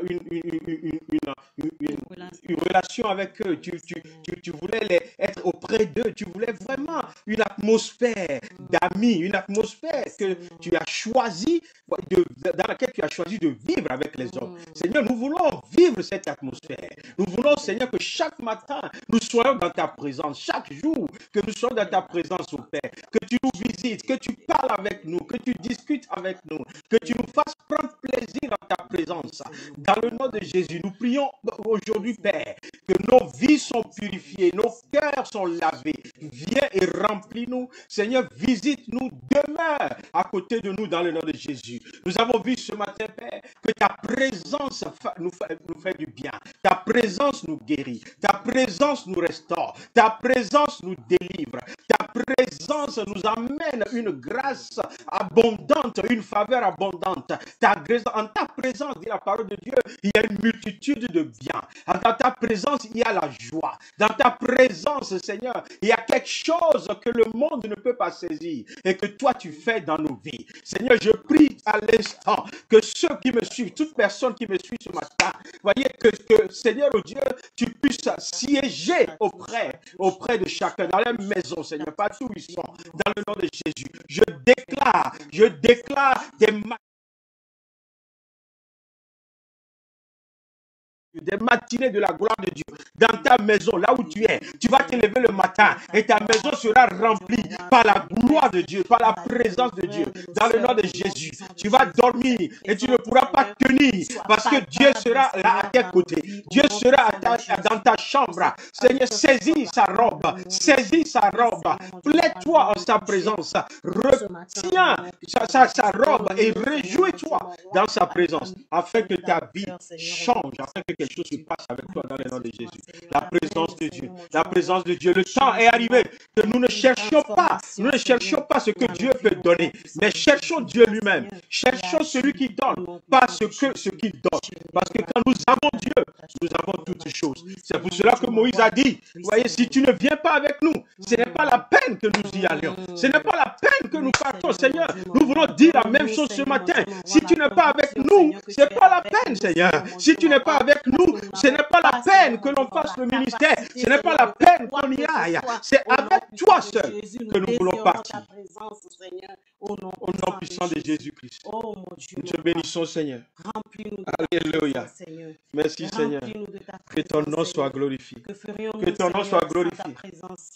relation avec eux. Tu voulais être auprès d'eux. Tu voulais vraiment une atmosphère d'amis, une atmosphère que tu as choisi, dans laquelle tu as choisi de vivre avec les hommes. Seigneur, nous voulons vivre cette atmosphère. Nous voulons, Seigneur, que chaque matin, nous soyons dans ta présence. Chaque jour, que nous soyons dans ta présence, au Père. Que tu nous visites, que tu parles avec nous, que tu discutes avec nous, que tu nous fasses prendre plaisir dans ta présence. Dans le nom de Jésus, nous prions aujourd'hui, Père, que nos vies sont purifiées, nos cœurs sont laver. Viens et remplis-nous. Seigneur, visite-nous, demeure à côté de nous dans le nom de Jésus. Nous avons vu ce matin, Père, que ta présence nous fait du bien. Ta présence nous guérit. Ta présence nous restaure. Ta présence nous délivre. Ta présence nous amène une grâce abondante, une faveur abondante. En ta présence, dit la parole de Dieu, il y a une multitude de biens. Dans ta présence, il y a la joie. Dans ta présence, Seigneur, il y a quelque chose que le monde ne peut pas saisir et que toi tu fais dans nos vies. Seigneur, je prie à l'instant que ceux qui me suivent, toute personne qui me suit ce matin, voyez que Seigneur, oh Dieu, tu puisses siéger auprès de chacun, dans la maison, Seigneur, partout où ils sont, dans le nom de Jésus. Je déclare des matinées de la gloire de Dieu dans ta maison, là où tu es. Tu vas te lever le matin et ta maison sera remplie par la gloire de Dieu, par la présence de Dieu, dans le nom de Jésus. Tu vas dormir et tu ne pourras pas tenir parce que Dieu sera là à tes côtés. Dieu sera dans ta chambre. Seigneur, saisis sa robe, plaide-toi en sa présence, retiens sa robe et réjouis-toi dans sa présence afin que ta vie change, afin que quelque chose se passe avec toi dans le nom de Jésus. La présence de Dieu, la présence de Dieu. Le temps est arrivé que nous ne cherchions pas ce que Dieu peut donner, mais cherchons Dieu lui-même. Cherchons celui qui donne, pas ce qu'il donne. Parce que quand nous avons Dieu, nous avons toutes choses. C'est pour cela que Moïse a dit, vous voyez, si tu ne viens pas avec nous, ce n'est pas la peine que nous y allions. Ce n'est pas la peine que nous partons, Seigneur. Nous voulons dire la même chose ce matin. Si tu n'es pas avec nous, ce n'est pas la peine, Seigneur. Si tu n'es pas avec nous, ce n'est pas la peine que l'on fasse le ministère. Ce n'est pas la peine qu'on y aille. C'est avec toi seul que nous voulons partir. Au nom puissant de Jésus-Christ. Nous te bénissons, Seigneur. Alléluia. Merci, Seigneur. Que ton nom soit glorifié. Que ton nom soit glorifié.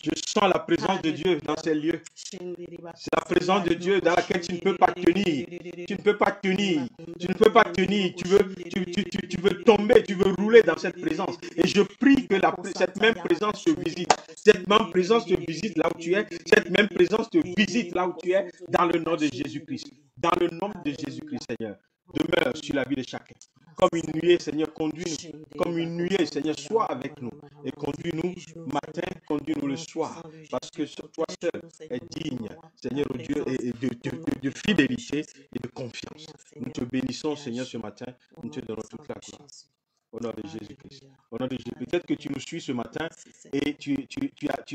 Je sens la présence de Dieu dans ces lieux. C'est la présence de Dieu dans laquelle tu ne peux pas tenir. Tu ne peux pas tenir. Tu ne peux pas tenir. Tu veux tomber, tu veux rouler dans cette présence. Et je prie que cette même présence te visite. Cette même présence te visite là où tu es. Cette même présence te visite là où tu es. Dans le nom de Jésus-Christ. Dans le nom de Jésus-Christ, Seigneur. Demeure sur la vie de chacun. Comme une nuée, Seigneur, conduis-nous. Comme une nuée, Seigneur, sois avec nous. Et conduis-nous matin, conduis-nous le soir. Parce que toi seul est digne, Seigneur, oh Dieu, de fidélité et de confiance. Nous te bénissons, Seigneur, ce matin. Nous te donnons toute la gloire. Au nom de Jésus-Christ. Au nom de Jésus. Peut-être que tu nous suis ce matin et tu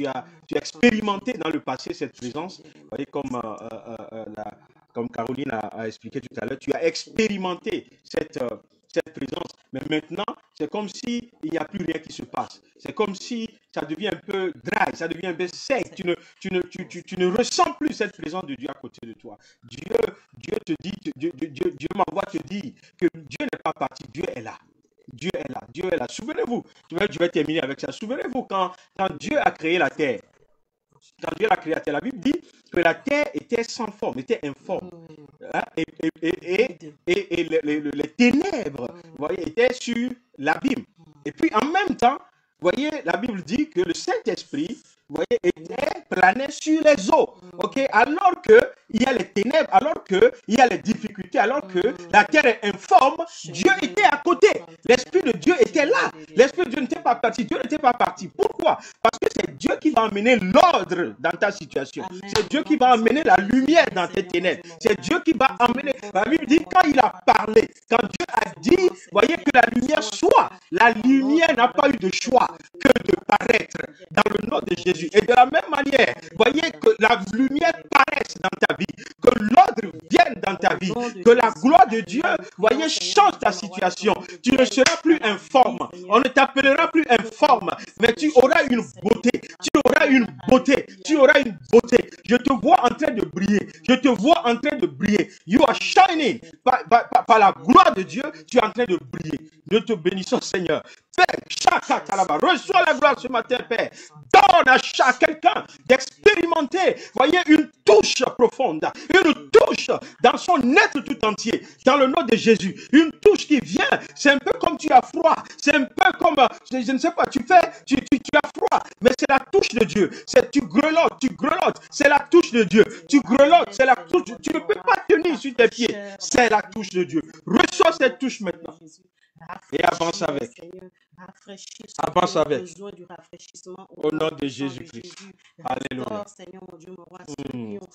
as expérimenté dans le passé cette présence. Vous voyez, comme Caroline a expliqué tout à l'heure, tu as expérimenté cette présence. Mais maintenant, c'est comme s'il n'y a plus rien qui se passe. C'est comme si ça devient un peu dry, ça devient un peu sec. Tu ne ressens plus cette présence de Dieu à côté de toi. Dieu te dit, Dieu m'envoie te dire que Dieu n'est pas parti, Dieu est là. Dieu est là, Dieu est là. Souvenez-vous, je vais terminer avec ça. Souvenez-vous quand Dieu a créé la terre. Quand Dieu l'a créé la terre, la Bible dit que la terre était sans forme, était informe. Hein? Et les ténèbres, vous voyez, étaient sur l'abîme. Et puis en même temps, vous voyez, la Bible dit que le Saint-Esprit, vous voyez, planait sur les eaux. Ok, alors qu'il y a les ténèbres, alors qu'il y a les difficultés, alors que la terre est informe, Dieu était à côté. L'Esprit de Dieu était là. L'Esprit de Dieu n'était pas parti. Dieu n'était pas parti. Pourquoi? Parce que c'est Dieu qui va amener l'ordre dans ta situation. C'est Dieu qui va amener la lumière dans tes ténèbres. C'est Dieu qui va amener. La Bible dit quand il a parlé, quand Dieu a dit, voyez que la lumière soit. La lumière n'a pas eu de choix que de paraître dans le nom de Jésus. Et de la même manière, voyez que la lumière paraisse dans ta vie, que l'ordre vienne dans ta vie, que la gloire de Dieu, voyez, change ta situation. Tu ne seras plus informe. On ne t'appellera plus informe, mais tu auras une beauté. Tu auras une beauté. Tu auras une beauté. Je te vois en train de briller. Je te vois en train de briller. You are shining. Par la gloire de Dieu, tu es en train de briller. Nous te bénissons, Seigneur. Père, reçois la gloire ce matin, Père. Donne à quelqu'un d'expérimenter expérimenter, voyez, une touche profonde, une touche dans son être tout entier, dans le nom de Jésus. Une touche qui vient, c'est un peu comme tu as froid, c'est un peu comme, je ne sais pas, tu as froid, mais c'est la touche de Dieu. Tu grelottes, c'est la touche de Dieu. Tu grelottes, c'est la touche, tu ne peux pas tenir sur tes pieds, c'est la touche de Dieu. Reçois cette touche maintenant. Et avance avec. Avance avec. Au nom de Jésus-Christ. Alléluia. Seigneur mon Dieu, mon roi, ceux qui ont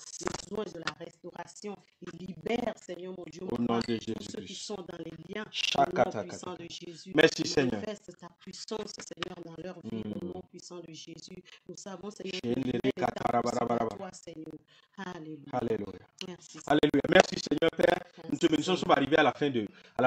besoin de la restauration, il libère, Seigneur mon Dieu, au nom de Jésus. tous ceux qui sont dans les liens, Chaka, au nom taka, puissant taka. de Jésus. Merci Seigneur. Manifeste ta puissance, Seigneur, dans leur vie, au nom puissant de Jésus. Nous savons, Seigneur, que Shendele tu es katarabarabaraba. toi, Seigneur. Alléluia. Alléluia. Merci, Seigneur. Alléluia. Merci Seigneur Père. Nous te Merci, bénissons, nous sommes arrivés à la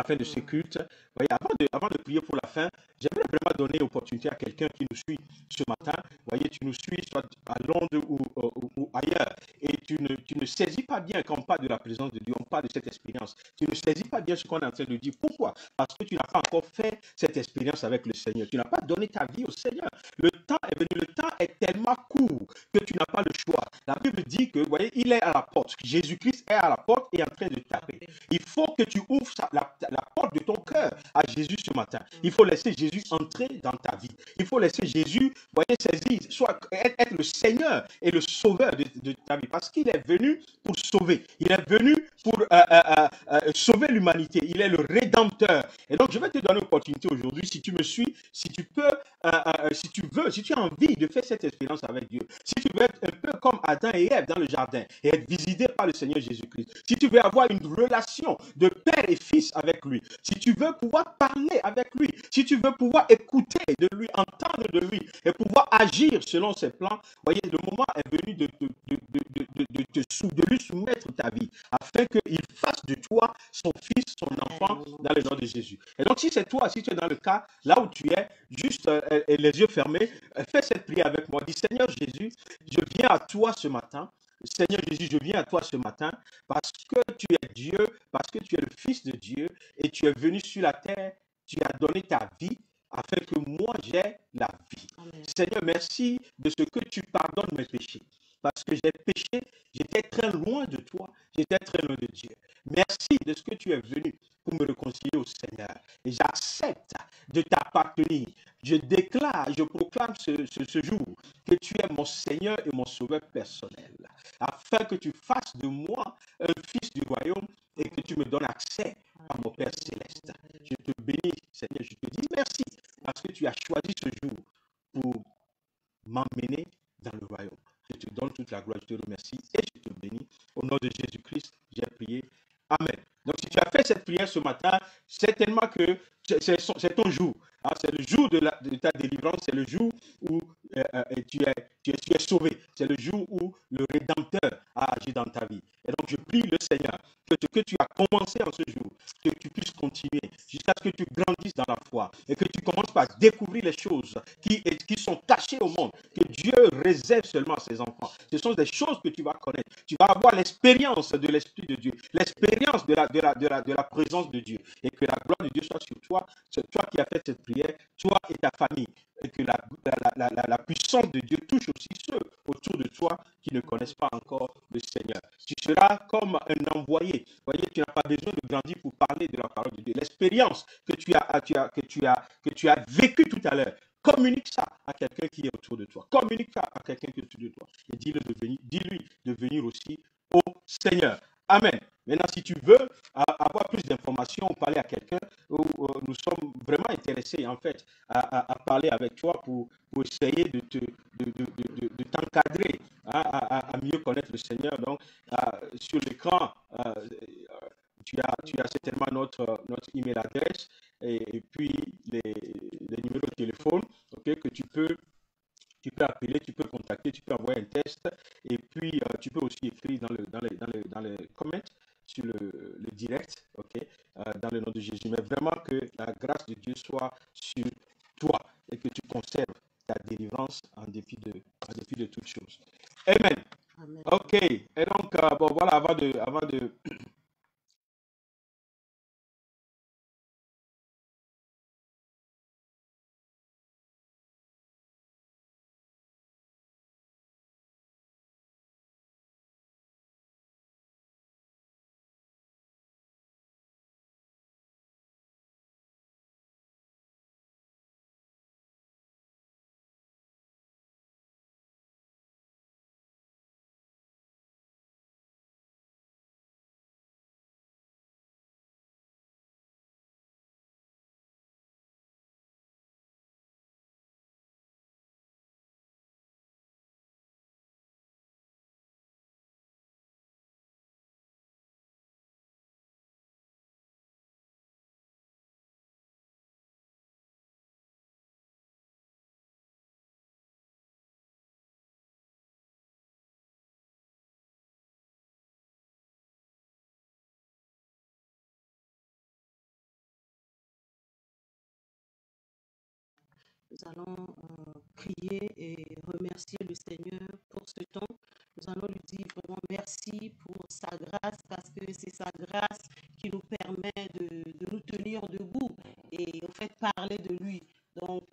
fin de ce culte. Voyez, avant de prier pour la fin, j'aimerais vraiment donner l'opportunité à quelqu'un qui nous suit ce matin. Voyez, tu nous suis soit à Londres ou ailleurs et tu ne saisis pas bien quand on parle de la présence de Dieu, on parle de cette expérience. Tu ne saisis pas bien ce qu'on est en train de dire. Pourquoi? Parce que tu n'as pas encore fait cette expérience avec le Seigneur. Tu n'as pas donné ta vie au Seigneur. Le temps est venu, le temps est tellement court que tu n'as pas le choix. La Bible dit que, vous voyez, il est à la porte. Jésus-Christ est à la porte et est en train de taper. Il faut que tu ouvres la porte de ton cœur à Jésus ce matin. Il faut laisser Jésus entrer dans ta vie. Il faut laisser Jésus, voyez, saisir, soit être le Seigneur et le sauveur de ta vie. Parce qu'il est venu pour sauver. Il est venu pour sauver l'humanité. Il est le rédempteur. Et donc, je vais te donner l'opportunité aujourd'hui, si tu me suis, si tu peux, si tu veux, si tu as envie de faire cette expérience avec Dieu, si tu veux être un peu comme Adam et Ève dans le jardin et être visité par le Seigneur Jésus-Christ, si tu veux avoir une relation de père et fils avec lui, si tu veux pouvoir parler avec lui, si tu veux pouvoir écouter de lui, entendre de lui et pouvoir agir selon ses plans, voyez, le moment est venu de lui soumettre ta vie afin qu'il fasse de toi son fils, son enfant dans le nom de Jésus. Et donc, si c'est toi, si tu es dans le cas, là où tu es, juste les yeux fermés, fais cette prière avec moi. Dis, Seigneur Jésus, je viens à toi ce matin. Seigneur Jésus, je viens à toi ce matin parce que tu es Dieu, parce que tu es le Fils de Dieu et tu es venu sur la terre, tu as donné ta vie afin que moi j'ai la vie. Amen. Seigneur, merci de ce que tu pardonnes mes péchés. Parce que j'ai péché, j'étais très loin de toi, j'étais très loin de Dieu. Merci de ce que tu es venu pour me réconcilier au Seigneur. Et j'accepte de t'appartenir. Je déclare, je proclame ce jour que tu es mon Seigneur et mon Sauveur personnel. Afin que tu fasses de moi un fils du royaume et que tu me donnes accès à mon Père céleste. Je te bénis, Seigneur, je te dis merci parce que tu as choisi ce jour pour m'emmener dans le royaume. Je te donne toute la gloire, je te remercie et je te bénis. Au nom de Jésus-Christ, j'ai prié. Amen. Donc, si tu as fait cette prière ce matin, certainement que c'est ton jour. Hein, c'est le jour de ta délivrance, c'est le jour où tu es sauvé. C'est le jour où le Rédempteur a agi dans ta vie. Et donc, je prie le Seigneur que ce que tu as commencé en ce jour, que tu puisses continuer jusqu'à ce que tu grandisses dans la foi et que tu commences par découvrir les choses qui sont cachées au monde, que Dieu réserve seulement à ses enfants. Ce sont des choses que tu vas connaître. Tu vas avoir l'expérience de l'Esprit de Dieu, l'expérience de la présence de Dieu et que la gloire de Dieu soit sur toi. C'est toi qui as fait cette prière, toi et ta famille, et que la puissance de Dieu touche aussi ceux autour de toi qui ne connaissent pas encore le Seigneur. Tu seras comme un envoyé. Vous voyez, tu n'as pas besoin de grandir pour parler de la parole de Dieu. L'expérience que tu as vécue tout à l'heure, communique ça à quelqu'un qui est autour de toi. Communique ça à quelqu'un qui est autour de toi. Et dis-lui de venir aussi au Seigneur. Amen. Maintenant, si tu veux avoir plus d'informations ou parler à quelqu'un, nous sommes vraiment intéressés en fait à parler avec toi pour essayer de t'encadrer, à mieux connaître le Seigneur. Donc, sur l'écran, tu as certainement notre email adresse et puis les numéros de téléphone, okay, que tu peux appeler, tu peux contacter, tu peux envoyer un test et puis tu peux aussi écrire dans les comments sur le direct, ok, dans le nom de Jésus. Mais vraiment que la grâce de Dieu soit sur toi et que tu conserves ta délivrance en dépit de toutes choses. Amen. Amen. Ok. Et donc, bon, voilà, avant de Nous allons prier et remercier le Seigneur pour ce temps. Nous allons lui dire vraiment merci pour sa grâce, parce que c'est sa grâce qui nous permet de nous tenir debout et en fait parler de lui. Donc,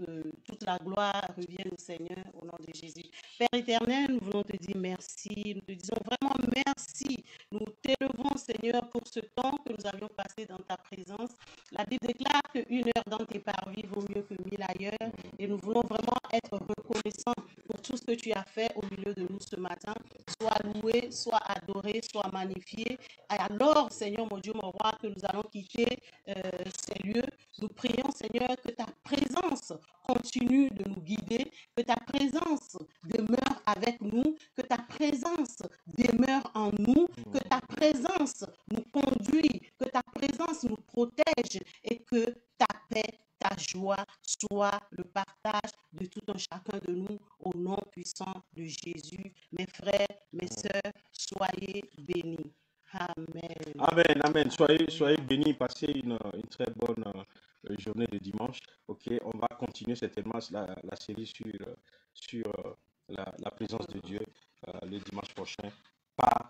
toute la gloire revient au Seigneur au nom de Jésus. Père éternel, nous voulons te dire merci. Nous te disons vraiment merci. Nous t'élevons, Seigneur, pour ce temps que nous avions passé dans ta présence. La Bible déclare qu'une heure dans tes parvis vaut mieux que 1000 ailleurs. Et nous voulons vraiment être reconnaissants pour tout ce que tu as fait au milieu de nous ce matin. Soit loué, soit adoré, soit magnifié. Et alors, Seigneur, mon Dieu, mon roi, que nous allons quitter ces lieux. Nous prions, Seigneur, que ta présence continue de nous guider, que ta présence demeure avec nous, que ta présence demeure en nous, que ta présence nous conduit, que ta présence nous protège et que ta paix, ta joie soit le partage de tout un chacun de nous au nom puissant de Jésus. Mes frères, mes sœurs, soyez bénis. Amen. Amen, amen. Soyez bénis, passez une très bonne journée de dimanche. Ok, on va continuer certainement la série sur la présence de Dieu le dimanche prochain par